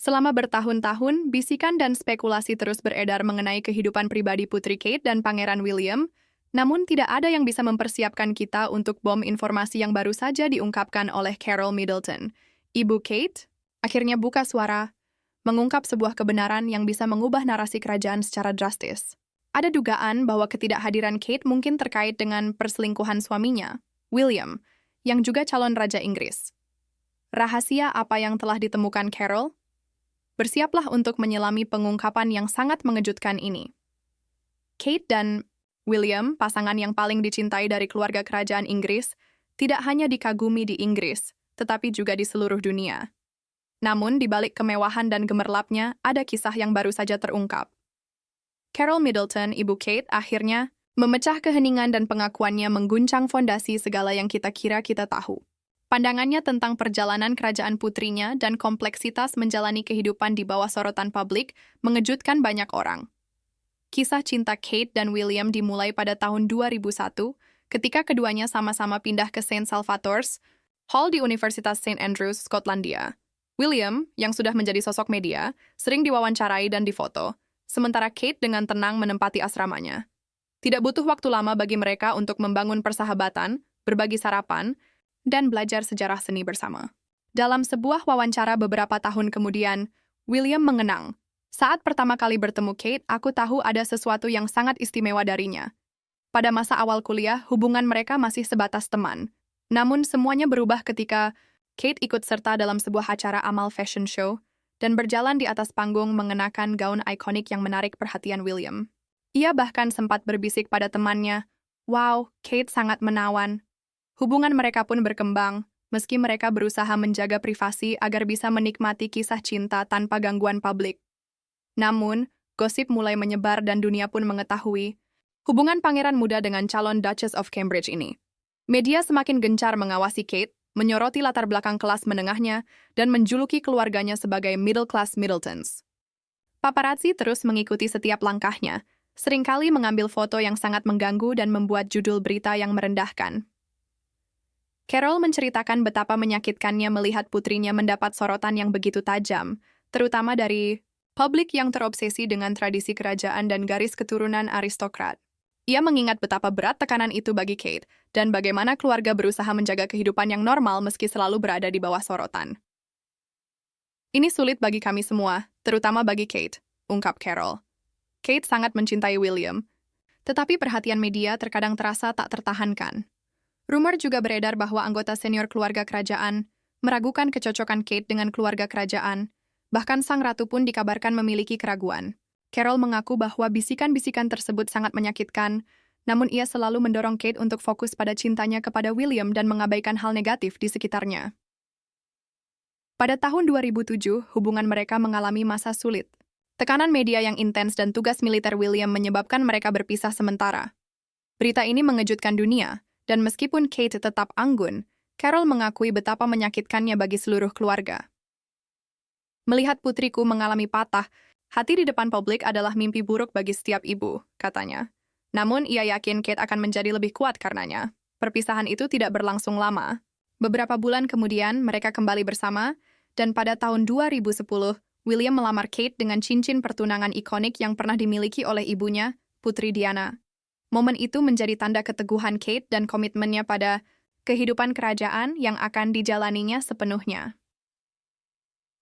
Selama bertahun-tahun, bisikan dan spekulasi terus beredar mengenai kehidupan pribadi Putri Kate dan Pangeran William, namun tidak ada yang bisa mempersiapkan kita untuk bom informasi yang baru saja diungkapkan oleh Carol Middleton. Ibu Kate akhirnya buka suara, mengungkap sebuah kebenaran yang bisa mengubah narasi kerajaan secara drastis. Ada dugaan bahwa ketidakhadiran Kate mungkin terkait dengan perselingkuhan suaminya, William, yang juga calon Raja Inggris. Rahasia apa yang telah ditemukan Carol? Bersiaplah untuk menyelami pengungkapan yang sangat mengejutkan ini. Kate dan William, pasangan yang paling dicintai dari keluarga kerajaan Inggris, tidak hanya dikagumi di Inggris, tetapi juga di seluruh dunia. Namun, di balik kemewahan dan gemerlapnya, ada kisah yang baru saja terungkap. Carol Middleton, Ibu Kate, akhirnya memecah keheningan dan pengakuannya mengguncang fondasi segala yang kita kira kita tahu. Pandangannya tentang perjalanan kerajaan putrinya dan kompleksitas menjalani kehidupan di bawah sorotan publik mengejutkan banyak orang. Kisah cinta Kate dan William dimulai pada tahun 2001 ketika keduanya sama-sama pindah ke St. Salvator's Hall di Universitas St. Andrews, Skotlandia. William, yang sudah menjadi sosok media, sering diwawancarai dan difoto, sementara Kate dengan tenang menempati asramanya. Tidak butuh waktu lama bagi mereka untuk membangun persahabatan, berbagi sarapan, dan belajar sejarah seni bersama. Dalam sebuah wawancara beberapa tahun kemudian, William mengenang, "Saat pertama kali bertemu Kate, aku tahu ada sesuatu yang sangat istimewa darinya. Pada masa awal kuliah, hubungan mereka masih sebatas teman. Namun semuanya berubah ketika Kate ikut serta dalam sebuah acara amal fashion show dan berjalan di atas panggung mengenakan gaun ikonik yang menarik perhatian William. Ia bahkan sempat berbisik pada temannya, 'Wow, Kate sangat menawan.' Hubungan mereka pun berkembang, meski mereka berusaha menjaga privasi agar bisa menikmati kisah cinta tanpa gangguan publik. Namun, gosip mulai menyebar dan dunia pun mengetahui hubungan pangeran muda dengan calon Duchess of Cambridge ini. Media semakin gencar mengawasi Kate, menyoroti latar belakang kelas menengahnya, dan menjuluki keluarganya sebagai middle class Middletons. Paparazzi terus mengikuti setiap langkahnya, seringkali mengambil foto yang sangat mengganggu dan membuat judul berita yang merendahkan. Carol menceritakan betapa menyakitkannya melihat putrinya mendapat sorotan yang begitu tajam, terutama dari publik yang terobsesi dengan tradisi kerajaan dan garis keturunan aristokrat. Ia mengingat betapa berat tekanan itu bagi Kate, dan bagaimana keluarga berusaha menjaga kehidupan yang normal meski selalu berada di bawah sorotan. "Ini sulit bagi kami semua, terutama bagi Kate," ungkap Carol. Kate sangat mencintai William, tetapi perhatian media terkadang terasa tak tertahankan. Rumor juga beredar bahwa anggota senior keluarga kerajaan meragukan kecocokan Kate dengan keluarga kerajaan, bahkan sang ratu pun dikabarkan memiliki keraguan. Carol mengaku bahwa bisikan-bisikan tersebut sangat menyakitkan, namun ia selalu mendorong Kate untuk fokus pada cintanya kepada William dan mengabaikan hal negatif di sekitarnya. Pada tahun 2007, hubungan mereka mengalami masa sulit. Tekanan media yang intens dan tugas militer William menyebabkan mereka berpisah sementara. Berita ini mengejutkan dunia, dan meskipun Kate tetap anggun, Carol mengakui betapa menyakitkannya bagi seluruh keluarga. "Melihat putriku mengalami patah hati di depan publik adalah mimpi buruk bagi setiap ibu," katanya. Namun, ia yakin Kate akan menjadi lebih kuat karenanya. Perpisahan itu tidak berlangsung lama. Beberapa bulan kemudian, mereka kembali bersama, dan pada tahun 2010, William melamar Kate dengan cincin pertunangan ikonik yang pernah dimiliki oleh ibunya, Putri Diana. Momen itu menjadi tanda keteguhan Kate dan komitmennya pada kehidupan kerajaan yang akan dijalaninya sepenuhnya.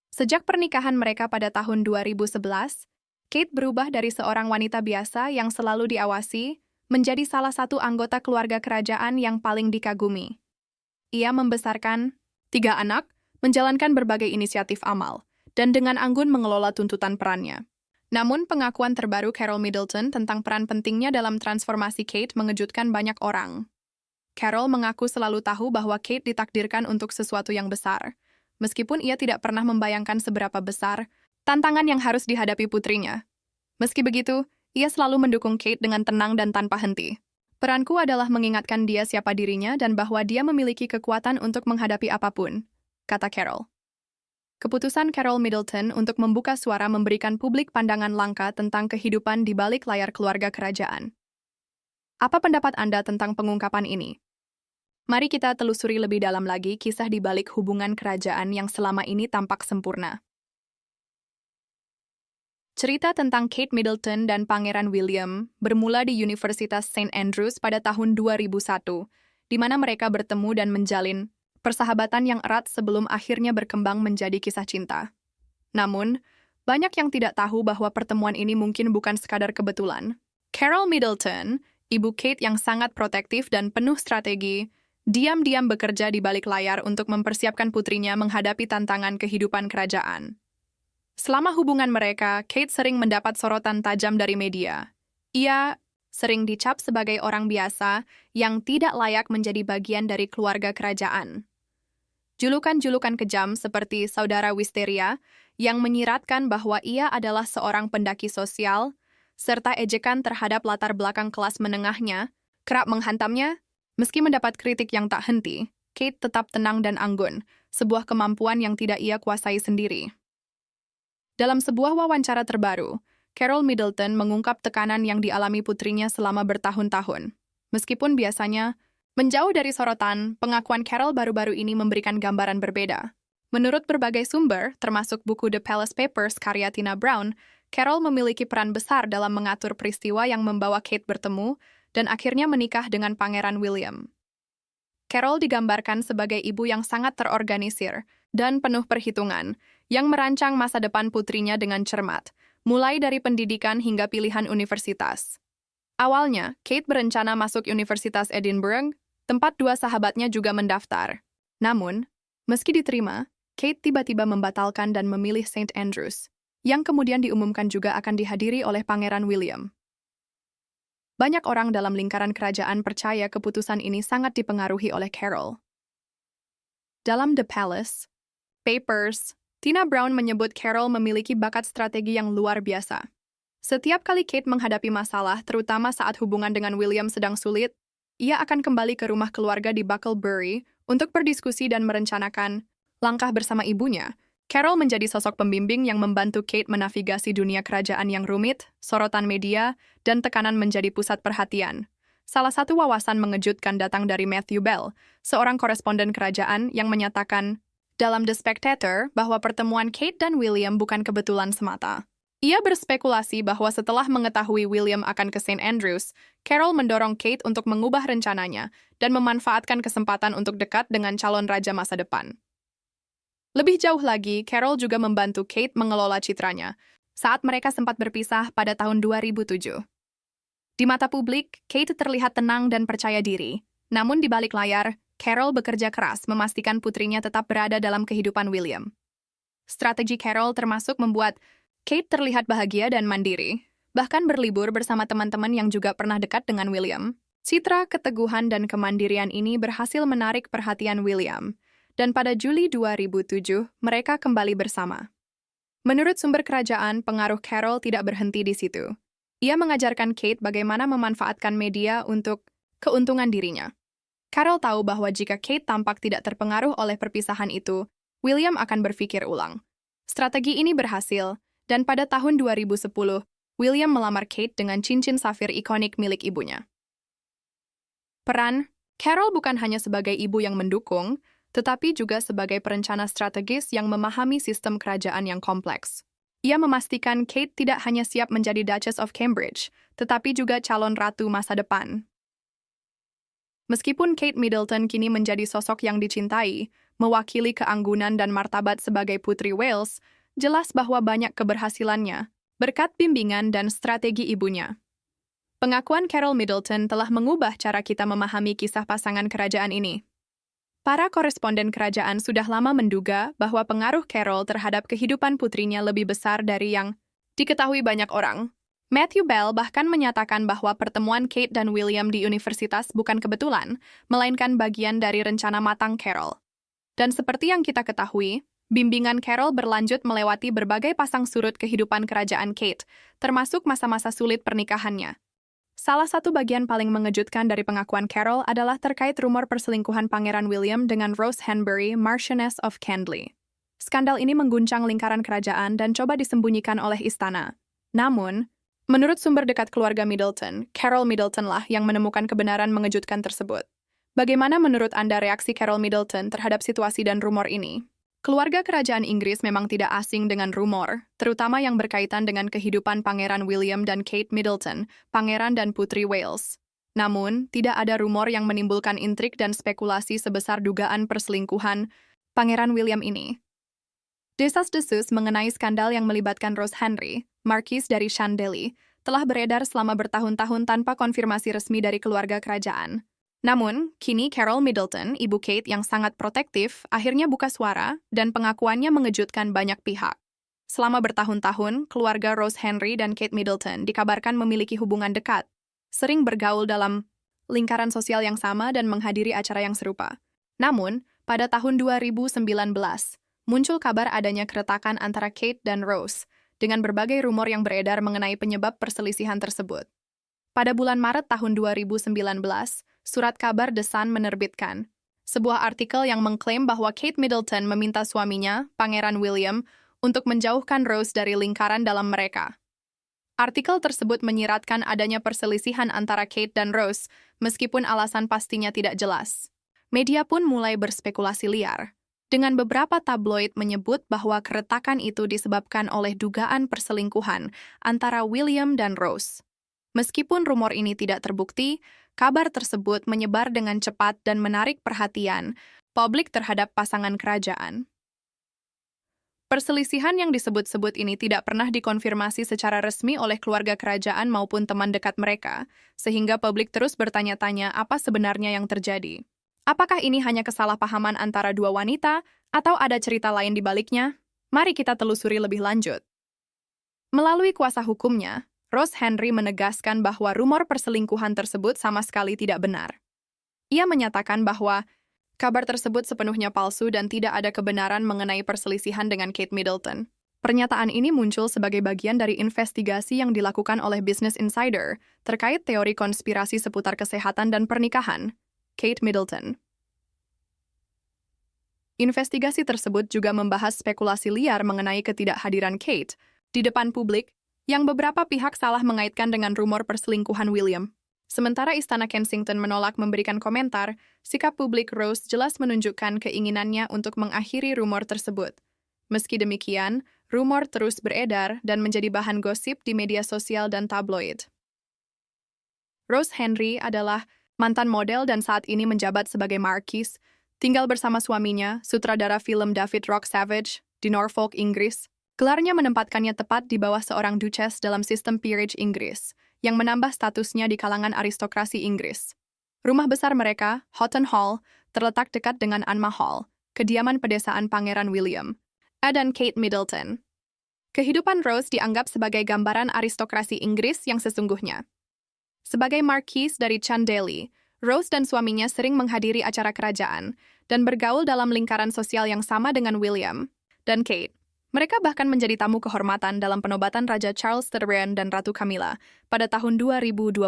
Sejak pernikahan mereka pada tahun 2011, Kate berubah dari seorang wanita biasa yang selalu diawasi menjadi salah satu anggota keluarga kerajaan yang paling dikagumi. Ia membesarkan 3 anak, menjalankan berbagai inisiatif amal, dan dengan anggun mengelola tuntutan perannya. Namun, pengakuan terbaru Carol Middleton tentang peran pentingnya dalam transformasi Kate mengejutkan banyak orang. Carol mengaku selalu tahu bahwa Kate ditakdirkan untuk sesuatu yang besar, meskipun ia tidak pernah membayangkan seberapa besar tantangan yang harus dihadapi putrinya. Meski begitu, ia selalu mendukung Kate dengan tenang dan tanpa henti. "Peranku adalah mengingatkan dia siapa dirinya dan bahwa dia memiliki kekuatan untuk menghadapi apapun," kata Carol. Keputusan Carol Middleton untuk membuka suara memberikan publik pandangan langka tentang kehidupan di balik layar keluarga kerajaan. Apa pendapat Anda tentang pengungkapan ini? Mari kita telusuri lebih dalam lagi kisah di balik hubungan kerajaan yang selama ini tampak sempurna. Cerita tentang Kate Middleton dan Pangeran William bermula di Universitas St. Andrews pada tahun 2001, di mana mereka bertemu dan menjalin persahabatan yang erat sebelum akhirnya berkembang menjadi kisah cinta. Namun, banyak yang tidak tahu bahwa pertemuan ini mungkin bukan sekadar kebetulan. Carol Middleton, ibu Kate yang sangat protektif dan penuh strategi, diam-diam bekerja di balik layar untuk mempersiapkan putrinya menghadapi tantangan kehidupan kerajaan. Selama hubungan mereka, Kate sering mendapat sorotan tajam dari media. Ia sering dicap sebagai orang biasa yang tidak layak menjadi bagian dari keluarga kerajaan. Julukan-julukan kejam seperti Saudara Wisteria yang menyiratkan bahwa ia adalah seorang pendaki sosial, serta ejekan terhadap latar belakang kelas menengahnya, kerap menghantamnya. Meski mendapat kritik yang tak henti, Kate tetap tenang dan anggun, sebuah kemampuan yang tidak ia kuasai sendiri. Dalam sebuah wawancara terbaru, Carol Middleton mengungkap tekanan yang dialami putrinya selama bertahun-tahun. Meskipun biasanya menjauh dari sorotan, pengakuan Carol baru-baru ini memberikan gambaran berbeda. Menurut berbagai sumber, termasuk buku The Palace Papers karya Tina Brown, Carol memiliki peran besar dalam mengatur peristiwa yang membawa Kate bertemu dan akhirnya menikah dengan Pangeran William. Carol digambarkan sebagai ibu yang sangat terorganisir dan penuh perhitungan, yang merancang masa depan putrinya dengan cermat, mulai dari pendidikan hingga pilihan universitas. Awalnya, Kate berencana masuk Universitas Edinburgh, tempat dua sahabatnya juga mendaftar. Namun, meski diterima, Kate tiba-tiba membatalkan dan memilih St. Andrews, yang kemudian diumumkan juga akan dihadiri oleh Pangeran William. Banyak orang dalam lingkaran kerajaan percaya keputusan ini sangat dipengaruhi oleh Carol. Dalam The Palace Papers, Tina Brown menyebut Carol memiliki bakat strategi yang luar biasa. Setiap kali Kate menghadapi masalah, terutama saat hubungan dengan William sedang sulit, ia akan kembali ke rumah keluarga di Bucklebury untuk berdiskusi dan merencanakan langkah bersama ibunya. Carol menjadi sosok pembimbing yang membantu Kate menavigasi dunia kerajaan yang rumit, sorotan media, dan tekanan menjadi pusat perhatian. Salah satu wawasan mengejutkan datang dari Matthew Bell, seorang koresponden kerajaan yang menyatakan dalam The Spectator bahwa pertemuan Kate dan William bukan kebetulan semata. Ia berspekulasi bahwa setelah mengetahui William akan ke St. Andrews, Carol mendorong Kate untuk mengubah rencananya dan memanfaatkan kesempatan untuk dekat dengan calon raja masa depan. Lebih jauh lagi, Carol juga membantu Kate mengelola citranya saat mereka sempat berpisah pada tahun 2007. Di mata publik, Kate terlihat tenang dan percaya diri. Namun di balik layar, Carol bekerja keras memastikan putrinya tetap berada dalam kehidupan William. Strategi Carol termasuk membuat Kate terlihat bahagia dan mandiri, bahkan berlibur bersama teman-teman yang juga pernah dekat dengan William. Citra, keteguhan, dan kemandirian ini berhasil menarik perhatian William, dan pada Juli 2007, mereka kembali bersama. Menurut sumber kerajaan, pengaruh Carol tidak berhenti di situ. Ia mengajarkan Kate bagaimana memanfaatkan media untuk keuntungan dirinya. Carol tahu bahwa jika Kate tampak tidak terpengaruh oleh perpisahan itu, William akan berpikir ulang. Strategi ini berhasil, dan pada tahun 2010, William melamar Kate dengan cincin safir ikonik milik ibunya. Peran Carol bukan hanya sebagai ibu yang mendukung, tetapi juga sebagai perencana strategis yang memahami sistem kerajaan yang kompleks. Ia memastikan Kate tidak hanya siap menjadi Duchess of Cambridge, tetapi juga calon ratu masa depan. Meskipun Kate Middleton kini menjadi sosok yang dicintai, mewakili keanggunan dan martabat sebagai Putri Wales, jelas bahwa banyak keberhasilannya berkat bimbingan dan strategi ibunya. Pengakuan Carol Middleton telah mengubah cara kita memahami kisah pasangan kerajaan ini. Para koresponden kerajaan sudah lama menduga bahwa pengaruh Carol terhadap kehidupan putrinya lebih besar dari yang diketahui banyak orang. Matthew Bell bahkan menyatakan bahwa pertemuan Kate dan William di universitas bukan kebetulan, melainkan bagian dari rencana matang Carol. Dan seperti yang kita ketahui, bimbingan Carol berlanjut melewati berbagai pasang surut kehidupan kerajaan Kate, termasuk masa-masa sulit pernikahannya. Salah satu bagian paling mengejutkan dari pengakuan Carol adalah terkait rumor perselingkuhan Pangeran William dengan Rose Henbury, Marchioness of Candley. Skandal ini mengguncang lingkaran kerajaan dan coba disembunyikan oleh istana. Namun, menurut sumber dekat keluarga Middleton, Carol Middleton lah yang menemukan kebenaran mengejutkan tersebut. Bagaimana menurut Anda reaksi Carol Middleton terhadap situasi dan rumor ini? Keluarga kerajaan Inggris memang tidak asing dengan rumor, terutama yang berkaitan dengan kehidupan Pangeran William dan Kate Middleton, Pangeran dan Putri Wales. Namun, tidak ada rumor yang menimbulkan intrik dan spekulasi sebesar dugaan perselingkuhan Pangeran William ini. Desas-desus mengenai skandal yang melibatkan Rose Henry, Marquis dari Chandeley, telah beredar selama bertahun-tahun tanpa konfirmasi resmi dari keluarga kerajaan. Namun, kini Carol Middleton, ibu Kate yang sangat protektif, akhirnya buka suara dan pengakuannya mengejutkan banyak pihak. Selama bertahun-tahun, keluarga Rose Henry dan Kate Middleton dikabarkan memiliki hubungan dekat, sering bergaul dalam lingkaran sosial yang sama dan menghadiri acara yang serupa. Namun, pada tahun 2019, muncul kabar adanya keretakan antara Kate dan Rose, dengan berbagai rumor yang beredar mengenai penyebab perselisihan tersebut. Pada bulan Maret tahun 2019, surat kabar The Sun menerbitkan sebuah artikel yang mengklaim bahwa Kate Middleton meminta suaminya, Pangeran William, untuk menjauhkan Rose dari lingkaran dalam mereka. Artikel tersebut menyiratkan adanya perselisihan antara Kate dan Rose, meskipun alasan pastinya tidak jelas. Media pun mulai berspekulasi liar, dengan beberapa tabloid menyebut bahwa keretakan itu disebabkan oleh dugaan perselingkuhan antara William dan Rose. Meskipun rumor ini tidak terbukti, kabar tersebut menyebar dengan cepat dan menarik perhatian publik terhadap pasangan kerajaan. Perselisihan yang disebut-sebut ini tidak pernah dikonfirmasi secara resmi oleh keluarga kerajaan maupun teman dekat mereka, sehingga publik terus bertanya-tanya apa sebenarnya yang terjadi. Apakah ini hanya kesalahpahaman antara dua wanita, atau ada cerita lain di baliknya? Mari kita telusuri lebih lanjut. Melalui kuasa hukumnya, Rose Henry menegaskan bahwa rumor perselingkuhan tersebut sama sekali tidak benar. Ia menyatakan bahwa kabar tersebut sepenuhnya palsu dan tidak ada kebenaran mengenai perselisihan dengan Kate Middleton. Pernyataan ini muncul sebagai bagian dari investigasi yang dilakukan oleh Business Insider terkait teori konspirasi seputar kesehatan dan pernikahan Kate Middleton. Investigasi tersebut juga membahas spekulasi liar mengenai ketidakhadiran Kate di depan publik yang beberapa pihak salah mengaitkan dengan rumor perselingkuhan William. Sementara Istana Kensington menolak memberikan komentar, sikap publik Rose jelas menunjukkan keinginannya untuk mengakhiri rumor tersebut. Meski demikian, rumor terus beredar dan menjadi bahan gosip di media sosial dan tabloid. Rose Henry adalah mantan model dan saat ini menjabat sebagai Marquis, tinggal bersama suaminya, sutradara film David Rock Savage, di Norfolk, Inggris. Gelarnya menempatkannya tepat di bawah seorang duchess dalam sistem peerage Inggris, yang menambah statusnya di kalangan aristokrasi Inggris. Rumah besar mereka, Houghton Hall, terletak dekat dengan Anma Hall, kediaman pedesaan Pangeran William, dan Kate Middleton. Kehidupan Rose dianggap sebagai gambaran aristokrasi Inggris yang sesungguhnya. Sebagai Marquis dari Chandeley, Rose dan suaminya sering menghadiri acara kerajaan dan bergaul dalam lingkaran sosial yang sama dengan William dan Kate. Mereka bahkan menjadi tamu kehormatan dalam penobatan Raja Charles III dan Ratu Camilla pada tahun 2023.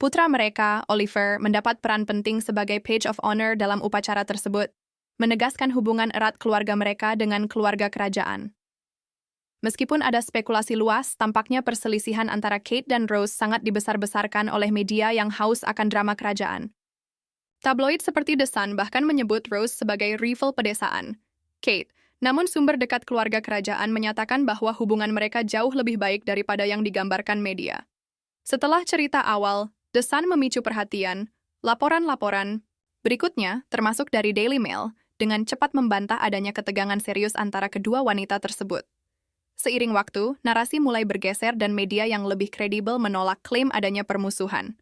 Putra mereka, Oliver, mendapat peran penting sebagai Page of Honor dalam upacara tersebut, menegaskan hubungan erat keluarga mereka dengan keluarga kerajaan. Meskipun ada spekulasi luas, tampaknya perselisihan antara Kate dan Rose sangat dibesar-besarkan oleh media yang haus akan drama kerajaan. Tabloid seperti The Sun bahkan menyebut Rose sebagai rival pedesaan Kate. Namun sumber dekat keluarga kerajaan menyatakan bahwa hubungan mereka jauh lebih baik daripada yang digambarkan media. Setelah cerita awal, The Sun memicu perhatian, laporan-laporan berikutnya, termasuk dari Daily Mail, dengan cepat membantah adanya ketegangan serius antara kedua wanita tersebut. Seiring waktu, narasi mulai bergeser dan media yang lebih kredibel menolak klaim adanya permusuhan.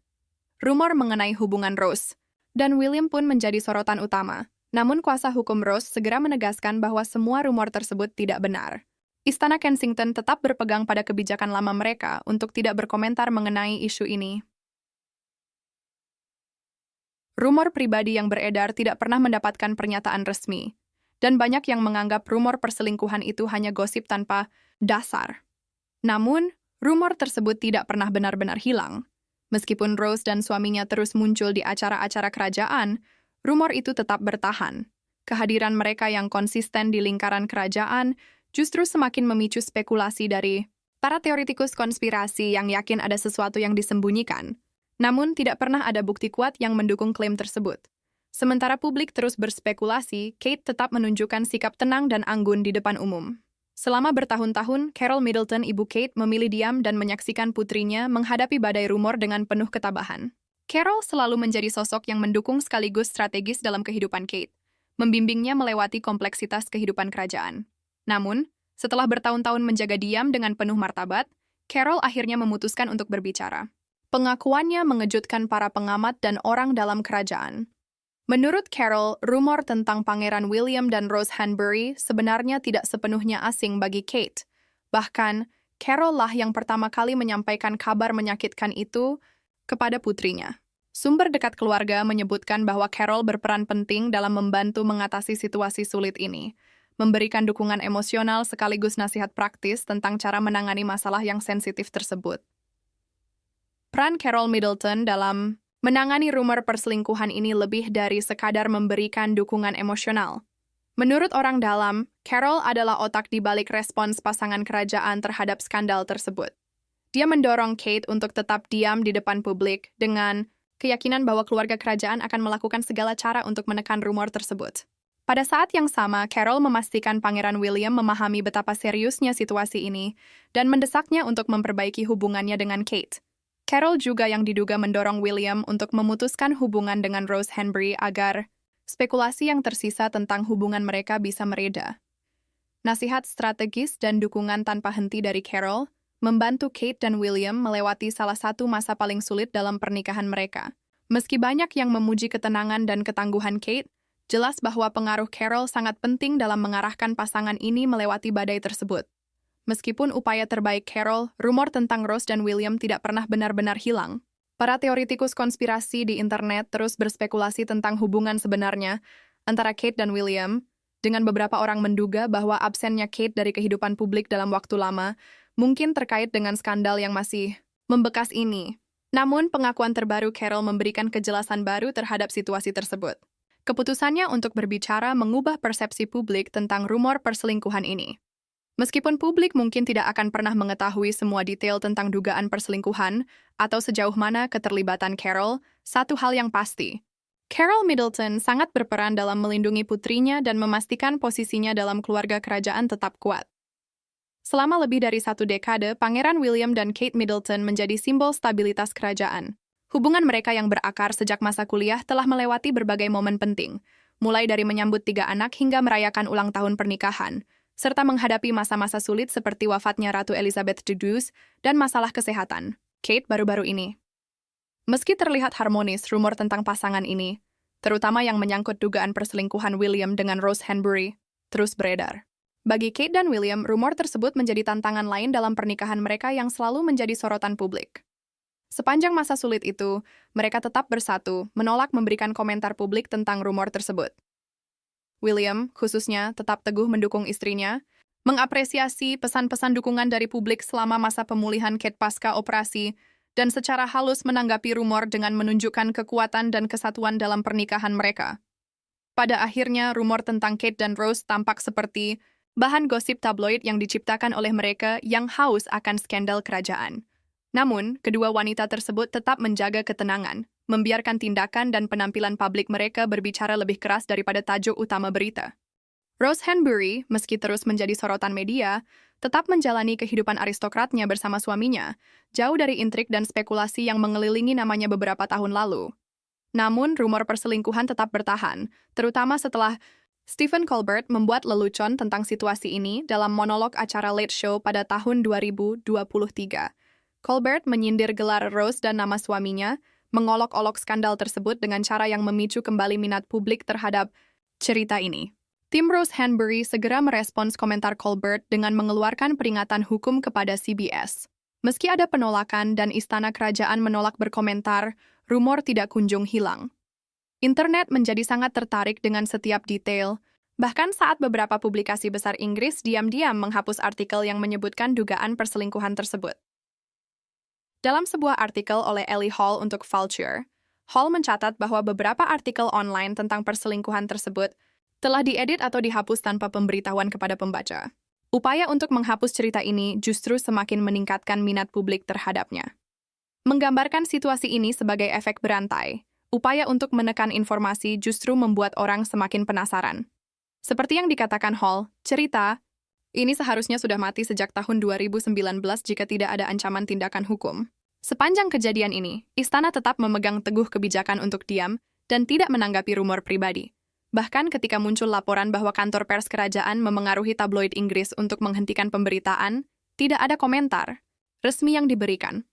Rumor mengenai hubungan Rose dan William pun menjadi sorotan utama. Namun kuasa hukum Rose segera menegaskan bahwa semua rumor tersebut tidak benar. Istana Kensington tetap berpegang pada kebijakan lama mereka untuk tidak berkomentar mengenai isu ini. Rumor pribadi yang beredar tidak pernah mendapatkan pernyataan resmi, dan banyak yang menganggap rumor perselingkuhan itu hanya gosip tanpa dasar. Namun, rumor tersebut tidak pernah benar-benar hilang. Meskipun Rose dan suaminya terus muncul di acara-acara kerajaan, rumor itu tetap bertahan. Kehadiran mereka yang konsisten di lingkaran kerajaan justru semakin memicu spekulasi dari para teoritikus konspirasi yang yakin ada sesuatu yang disembunyikan. Namun, tidak pernah ada bukti kuat yang mendukung klaim tersebut. Sementara publik terus berspekulasi, Kate tetap menunjukkan sikap tenang dan anggun di depan umum. Selama bertahun-tahun, Carol Middleton, ibu Kate, memilih diam dan menyaksikan putrinya menghadapi badai rumor dengan penuh ketabahan. Carol selalu menjadi sosok yang mendukung sekaligus strategis dalam kehidupan Kate, membimbingnya melewati kompleksitas kehidupan kerajaan. Namun, setelah bertahun-tahun menjaga diam dengan penuh martabat, Carol akhirnya memutuskan untuk berbicara. Pengakuannya mengejutkan para pengamat dan orang dalam kerajaan. Menurut Carol, rumor tentang Pangeran William dan Rose Hanbury sebenarnya tidak sepenuhnya asing bagi Kate. Bahkan, Carol lah yang pertama kali menyampaikan kabar menyakitkan itu kepada putrinya. Sumber dekat keluarga menyebutkan bahwa Carol berperan penting dalam membantu mengatasi situasi sulit ini, memberikan dukungan emosional sekaligus nasihat praktis tentang cara menangani masalah yang sensitif tersebut. Peran Carol Middleton dalam menangani rumor perselingkuhan ini lebih dari sekadar memberikan dukungan emosional. Menurut orang dalam, Carol adalah otak di balik respons pasangan kerajaan terhadap skandal tersebut. Dia mendorong Kate untuk tetap diam di depan publik dengan keyakinan bahwa keluarga kerajaan akan melakukan segala cara untuk menekan rumor tersebut. Pada saat yang sama, Carol memastikan Pangeran William memahami betapa seriusnya situasi ini dan mendesaknya untuk memperbaiki hubungannya dengan Kate. Carol juga yang diduga mendorong William untuk memutuskan hubungan dengan Rose Hanbury agar spekulasi yang tersisa tentang hubungan mereka bisa mereda. Nasihat strategis dan dukungan tanpa henti dari Carol membantu Kate dan William melewati salah satu masa paling sulit dalam pernikahan mereka. Meski banyak yang memuji ketenangan dan ketangguhan Kate, jelas bahwa pengaruh Carol sangat penting dalam mengarahkan pasangan ini melewati badai tersebut. Meskipun upaya terbaik Carol, rumor tentang Rose dan William tidak pernah benar-benar hilang. Para teoritikus konspirasi di internet terus berspekulasi tentang hubungan sebenarnya antara Kate dan William, dengan beberapa orang menduga bahwa absennya Kate dari kehidupan publik dalam waktu lama mungkin terkait dengan skandal yang masih membekas ini. Namun, pengakuan terbaru Carol memberikan kejelasan baru terhadap situasi tersebut. Keputusannya untuk berbicara mengubah persepsi publik tentang rumor perselingkuhan ini. Meskipun publik mungkin tidak akan pernah mengetahui semua detail tentang dugaan perselingkuhan atau sejauh mana keterlibatan Carol, satu hal yang pasti. Carol Middleton sangat berperan dalam melindungi putrinya dan memastikan posisinya dalam keluarga kerajaan tetap kuat. Selama lebih dari 1 dekade, Pangeran William dan Kate Middleton menjadi simbol stabilitas kerajaan. Hubungan mereka yang berakar sejak masa kuliah telah melewati berbagai momen penting, mulai dari menyambut 3 anak hingga merayakan ulang tahun pernikahan, serta menghadapi masa-masa sulit seperti wafatnya Ratu Elizabeth II dan masalah kesehatan Kate baru-baru ini. Meski terlihat harmonis rumor tentang pasangan ini, terutama yang menyangkut dugaan perselingkuhan William dengan Rose Hanbury, terus beredar. Bagi Kate dan William, rumor tersebut menjadi tantangan lain dalam pernikahan mereka yang selalu menjadi sorotan publik. Sepanjang masa sulit itu, mereka tetap bersatu, menolak memberikan komentar publik tentang rumor tersebut. William, khususnya, tetap teguh mendukung istrinya, mengapresiasi pesan-pesan dukungan dari publik selama masa pemulihan Kate pasca operasi, dan secara halus menanggapi rumor dengan menunjukkan kekuatan dan kesatuan dalam pernikahan mereka. Pada akhirnya, rumor tentang Kate dan Rose tampak seperti bahan gosip tabloid yang diciptakan oleh mereka yang haus akan skandal kerajaan. Namun, kedua wanita tersebut tetap menjaga ketenangan, membiarkan tindakan dan penampilan publik mereka berbicara lebih keras daripada tajuk utama berita. Rose Hanbury, meski terus menjadi sorotan media, tetap menjalani kehidupan aristokratnya bersama suaminya, jauh dari intrik dan spekulasi yang mengelilingi namanya beberapa tahun lalu. Namun, rumor perselingkuhan tetap bertahan, terutama setelah Stephen Colbert membuat lelucon tentang situasi ini dalam monolog acara Late Show pada tahun 2023. Colbert menyindir gelar Rose dan nama suaminya, mengolok-olok skandal tersebut dengan cara yang memicu kembali minat publik terhadap cerita ini. Tim Rose Hanbury segera merespons komentar Colbert dengan mengeluarkan peringatan hukum kepada CBS. Meski ada penolakan dan istana kerajaan menolak berkomentar, rumor tidak kunjung hilang. Internet menjadi sangat tertarik dengan setiap detail, bahkan saat beberapa publikasi besar Inggris diam-diam menghapus artikel yang menyebutkan dugaan perselingkuhan tersebut. Dalam sebuah artikel oleh Ellie Hall untuk Vulture, Hall mencatat bahwa beberapa artikel online tentang perselingkuhan tersebut telah diedit atau dihapus tanpa pemberitahuan kepada pembaca. Upaya untuk menghapus cerita ini justru semakin meningkatkan minat publik terhadapnya. Menggambarkan situasi ini sebagai efek berantai, Upaya untuk menekan informasi justru membuat orang semakin penasaran. Seperti yang dikatakan Hall, cerita ini seharusnya sudah mati sejak tahun 2019 jika tidak ada ancaman tindakan hukum. Sepanjang kejadian ini, istana tetap memegang teguh kebijakan untuk diam dan tidak menanggapi rumor pribadi. Bahkan ketika muncul laporan bahwa kantor pers kerajaan memengaruhi tabloid Inggris untuk menghentikan pemberitaan, tidak ada komentar resmi yang diberikan.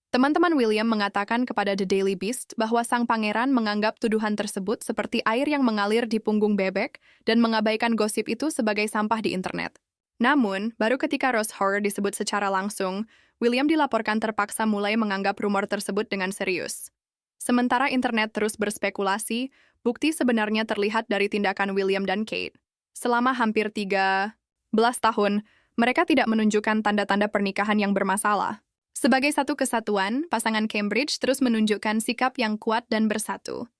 Teman-teman William mengatakan kepada The Daily Beast bahwa sang pangeran menganggap tuduhan tersebut seperti air yang mengalir di punggung bebek dan mengabaikan gosip itu sebagai sampah di internet. Namun, baru ketika Rose Horror disebut secara langsung, William dilaporkan terpaksa mulai menganggap rumor tersebut dengan serius. Sementara internet terus berspekulasi, bukti sebenarnya terlihat dari tindakan William dan Kate. Selama hampir 13 tahun, mereka tidak menunjukkan tanda-tanda pernikahan yang bermasalah. Sebagai satu kesatuan, pasangan Cambridge terus menunjukkan sikap yang kuat dan bersatu.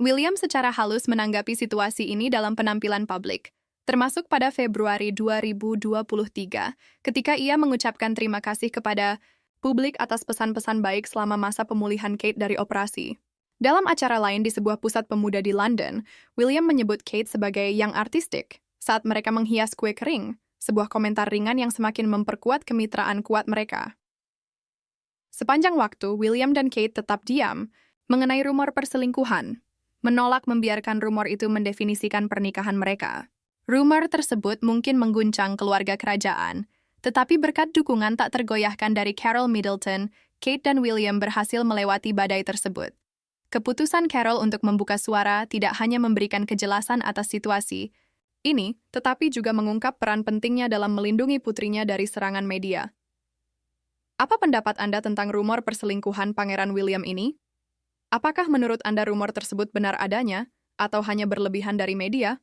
William secara halus menanggapi situasi ini dalam penampilan publik, termasuk pada Februari 2023, ketika ia mengucapkan terima kasih kepada publik atas pesan-pesan baik selama masa pemulihan Kate dari operasi. Dalam acara lain di sebuah pusat pemuda di London, William menyebut Kate sebagai yang artistik saat mereka menghias kue kering, sebuah komentar ringan yang semakin memperkuat kemitraan kuat mereka. Sepanjang waktu, William dan Kate tetap diam mengenai rumor perselingkuhan, menolak membiarkan rumor itu mendefinisikan pernikahan mereka. Rumor tersebut mungkin mengguncang keluarga kerajaan, tetapi berkat dukungan tak tergoyahkan dari Carol Middleton, Kate dan William berhasil melewati badai tersebut. Keputusan Carol untuk membuka suara tidak hanya memberikan kejelasan atas situasi ini, tetapi juga mengungkap peran pentingnya dalam melindungi putrinya dari serangan media. Apa pendapat Anda tentang rumor perselingkuhan Pangeran William ini? Apakah menurut Anda rumor tersebut benar adanya, atau hanya berlebihan dari media?